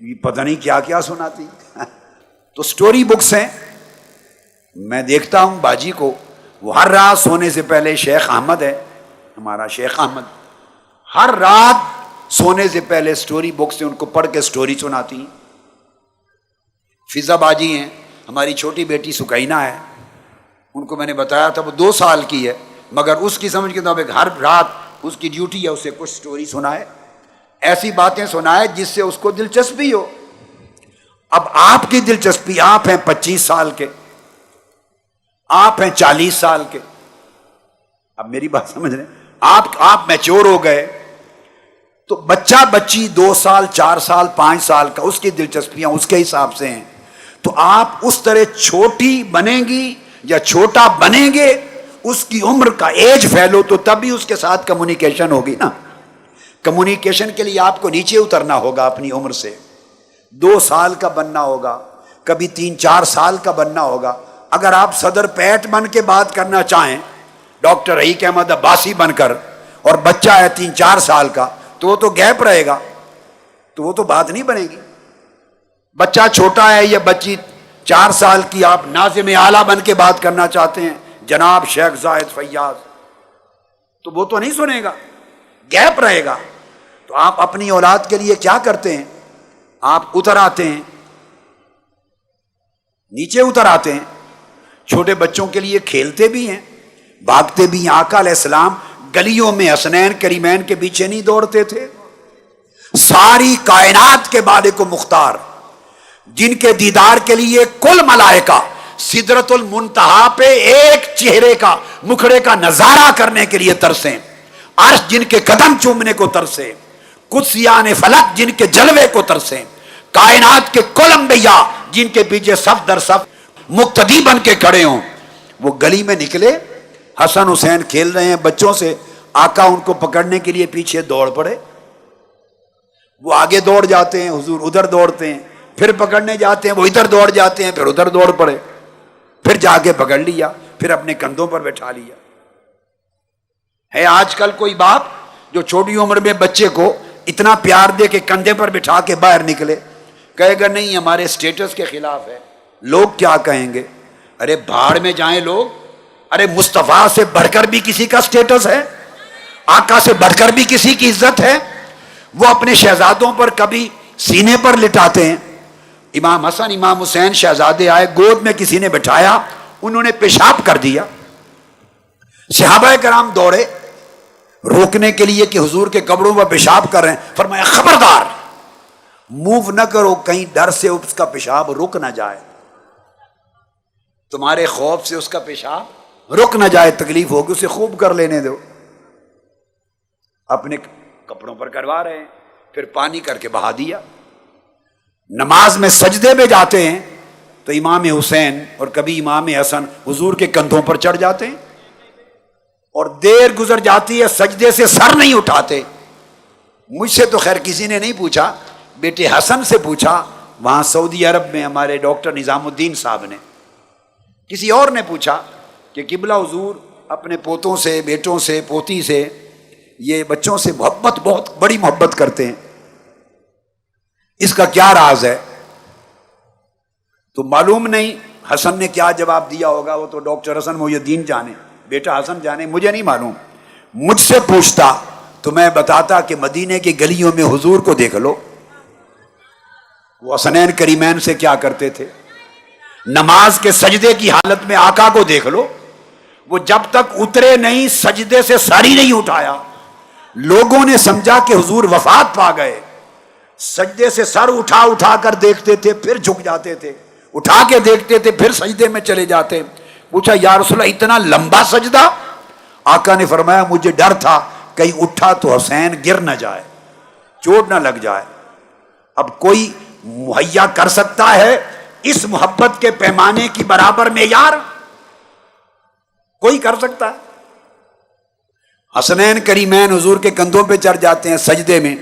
یہ پتہ نہیں کیا کیا سناتی. تو سٹوری بکس ہیں. میں دیکھتا ہوں باجی کو، وہ ہر رات سونے سے پہلے، شیخ احمد ہے ہمارا، شیخ احمد، ہر رات سونے سے پہلے سٹوری بکس سے ان کو پڑھ کے سٹوری سناتی ہیں. فضا باجی ہیں، ہماری چھوٹی بیٹی سکینہ ہے، ان کو میں نے بتایا تھا، وہ 2 سال کی ہے، مگر اس کی سمجھ کے مطابق ہر رات اس کی ڈیوٹی ہے اسے کچھ سٹوری سنائے، ایسی باتیں سنائے جس سے اس کو دلچسپی ہو. اب آپ کی دلچسپی، آپ ہیں 25 سال کے، آپ ہیں 40 سال کے، اب میری بات سمجھ رہے ہیں، آپ میچور ہو گئے، تو بچہ بچی 2 سال 4 سال 5 سال کا، اس کی دلچسپیاں اس کے حساب سے ہیں. تو آپ اس طرح چھوٹی بنیں گی یا چھوٹا بنیں گے، اس کی عمر کا ایج فیلو، تو تبھی اس کے ساتھ کمیونیکیشن ہوگی نا. کمیونیکیشن کے لیے آپ کو نیچے اترنا ہوگا اپنی عمر سے، 2 سال کا بننا ہوگا، کبھی 3-4 سال کا بننا ہوگا. اگر آپ صدر پیٹ بن کے بات کرنا چاہیں، ڈاکٹر رحیق احمد عباسی بن کر، اور بچہ ہے 3-4 سال کا، تو وہ تو گیپ رہے گا، تو وہ تو بات نہیں بنے گی. بچہ چھوٹا ہے یا بچی 4 سال کی، آپ ناظم اعلیٰ بن کے بات کرنا چاہتے ہیں، جناب شیخ زاہد فیاض، تو وہ تو نہیں سنے گا، گیپ رہے گا. تو آپ اپنی اولاد کے لیے کیا کرتے ہیں؟ آپ اتر آتے ہیں، نیچے اتر آتے ہیں. چھوٹے بچوں کے لیے کھیلتے بھی ہیں، بھاگتے بھی ہیں. آقا علیہ السلام گلیوں میں حسنین کریمین کے پیچھے نہیں دوڑتے تھے. ساری کائنات کے مالک و مختار، جن کے دیدار کے لیے کل ملائکہ سدرۃ المنتہا پہ ایک چہرے کا، مکھڑے کا نظارہ کرنے کے لیے ترسیں، عرش جن کے قدم چومنے کو ترسے، قدسیان فلک جن کے جلوے کو ترسیں، کائنات کے کل انبیاء جن کے پیچھے صف در صف مقتدی بن کے کھڑے ہوں، وہ گلی میں نکلے، حسن حسین کھیل رہے ہیں بچوں سے، آقا ان کو پکڑنے کے لیے پیچھے دوڑ پڑے. وہ آگے دوڑ جاتے ہیں، حضور ادھر دوڑتے ہیں، پھر پکڑنے جاتے ہیں، وہ ادھر دوڑ جاتے ہیں، پھر ادھر دوڑ پڑے، پھر جا کے پکڑ لیا، پھر اپنے کندھوں پر بٹھا لیا. ہے آج کل کوئی باپ جو چھوٹی عمر میں بچے کو اتنا پیار دے کے کندھے پر بٹھا کے باہر نکلے؟ کہے گا نہیں، ہمارے سٹیٹس کے خلاف ہے، لوگ کیا کہیں گے. ارے بھاڑ میں جائیں لوگ. ارے مصطفیٰ سے بڑھ کر بھی کسی کا سٹیٹس ہے، آقا سے بڑھ کر بھی کسی کی عزت ہے. وہ اپنے شہزادوں پر کبھی سینے پر لٹاتے ہیں. امام حسن امام حسین شہزادے آئے، گود میں کسی نے بٹھایا، انہوں نے پیشاب کر دیا. صحابہ کرام دوڑے روکنے کے لیے کہ حضور کے قبروں پر پیشاب کر رہے ہیں. فرمایا خبردار، موو نہ کرو، کہیں ڈر سے اس کا پیشاب رک نہ جائے، تمہارے خوف سے اس کا پیشاب رک نہ جائے، تکلیف ہوگی، اسے خوب کر لینے دو. اپنے کپڑوں پر کروا رہے ہیں، پھر پانی کر کے بہا دیا. نماز میں سجدے میں جاتے ہیں تو امام حسین اور کبھی امام حسن حضور کے کندھوں پر چڑھ جاتے ہیں، اور دیر گزر جاتی ہے، سجدے سے سر نہیں اٹھاتے. مجھ سے تو خیر کسی نے نہیں پوچھا، بیٹے حسن سے پوچھا وہاں سعودی عرب میں ہمارے ڈاکٹر نظام الدین صاحب نے. کسی اور نے پوچھا کہ قبلہ حضور اپنے پوتوں سے، بیٹوں سے، پوتی سے، یہ بچوں سے محبت، بہت بڑی محبت کرتے ہیں، اس کا کیا راز ہے؟ تو معلوم نہیں حسن نے کیا جواب دیا ہوگا، وہ تو ڈاکٹر حسن محی الدین جانے، بیٹا حسن جانے، مجھے نہیں معلوم. مجھ سے پوچھتا تو میں بتاتا کہ مدینے کی گلیوں میں حضور کو دیکھ لو، وہ حسنین کریمین سے کیا کرتے تھے. نماز کے سجدے کی حالت میں آقا کو دیکھ لو، وہ جب تک اترے نہیں سجدے سے سر ہی نہیں اٹھایا. لوگوں نے سمجھا کہ حضور وفات پا گئے، سجدے سے سر اٹھا اٹھا کر دیکھتے تھے، پھر جھک جاتے تھے، اٹھا کے دیکھتے تھے، پھر سجدے میں چلے جاتے. پوچھا یا رسول اللہ اتنا لمبا سجدہ؟ آقا نے فرمایا مجھے ڈر تھا کہیں اٹھا تو حسین گر نہ جائے، چوٹ نہ لگ جائے. اب کوئی مہیا کر سکتا ہے اس محبت کے پیمانے کی برابر معیار؟ کوئی کر سکتا ہے؟ حسنین کریمین حضور کے کندھوں پہ چڑھ جاتے ہیں سجدے میں،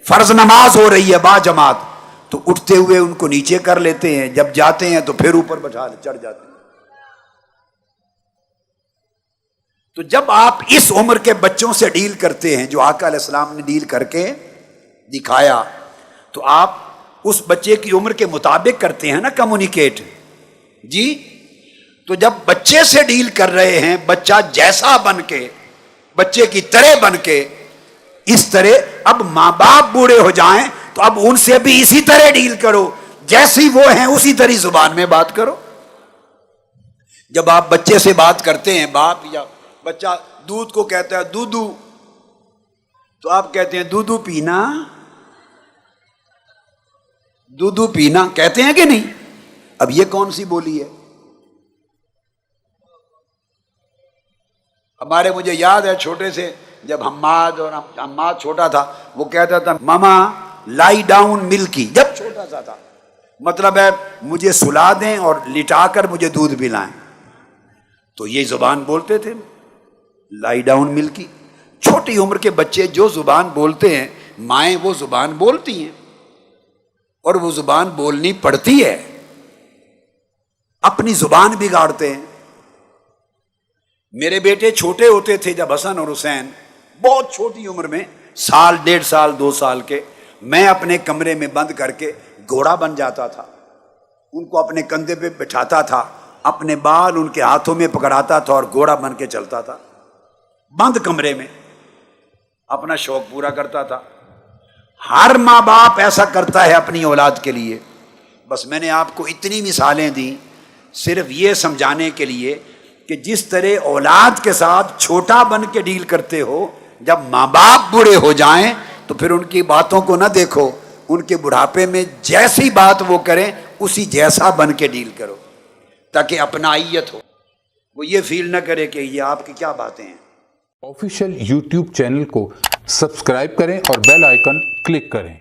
فرض نماز ہو رہی ہے با جماعت، تو اٹھتے ہوئے ان کو نیچے کر لیتے ہیں، جب جاتے ہیں تو پھر اوپر بٹھا چڑھ جاتے ہیں. تو جب آپ اس عمر کے بچوں سے ڈیل کرتے ہیں جو آقا علیہ السلام نے ڈیل کر کے دکھایا، تو آپ اس بچے کی عمر کے مطابق کرتے ہیں نا کمیونیکیٹ جی. تو جب بچے سے ڈیل کر رہے ہیں، بچہ جیسا بن کے، بچے کی طرح بن کے، اس طرح اب ماں باپ بوڑھے ہو جائیں تو اب ان سے بھی اسی طرح ڈیل کرو، جیسی وہ ہیں اسی طرح زبان میں بات کرو. جب آپ بچے سے بات کرتے ہیں، باپ یا بچہ دودھ کو کہتا ہے دودو، تو آپ کہتے ہیں دودو پینا، دودو پینا کہتے ہیں کہ نہیں؟ اب یہ کون سی بولی ہے؟ ہمارے مجھے یاد ہے چھوٹے سے جب حماد چھوٹا تھا، وہ کہتا تھا ماما لائی ڈاؤن ملکی، جب چھوٹا سا تھا، مطلب ہے مجھے سلا دیں اور لٹا کر مجھے دودھ پلائیں. تو یہ زبان بولتے تھے، لائی ڈاؤن ملکی. چھوٹی عمر کے بچے جو زبان بولتے ہیں، مائیں وہ زبان بولتی ہیں اور وہ زبان بولنی پڑتی ہے. اپنی زبان بگاڑتے ہیں. میرے بیٹے چھوٹے ہوتے تھے جب حسن اور حسین، بہت چھوٹی عمر میں، سال 1.5 سال 2 سال کے، میں اپنے کمرے میں بند کر کے گھوڑا بن جاتا تھا، ان کو اپنے کندھے پہ بٹھاتا تھا، اپنے بال ان کے ہاتھوں میں پکڑاتا تھا اور گھوڑا بن کے چلتا تھا بند کمرے میں، اپنا شوق پورا کرتا تھا. ہر ماں باپ ایسا کرتا ہے اپنی اولاد کے لیے. بس میں نے آپ کو اتنی مثالیں دیں صرف یہ سمجھانے کے لیے کہ جس طرح اولاد کے ساتھ چھوٹا بن کے ڈیل کرتے ہو، جب ماں باپ بوڑھے ہو جائیں تو پھر ان کی باتوں کو نہ دیکھو، ان کے بڑھاپے میں جیسی بات وہ کریں اسی جیسا بن کے ڈیل کرو، تاکہ اپنائیت ہو، وہ یہ فیل نہ کرے کہ یہ آپ کی کیا باتیں ہیں. آفیشیل یوٹیوب چینل کو سبسکرائب کریں اور بیل آئیکن کلک کریں.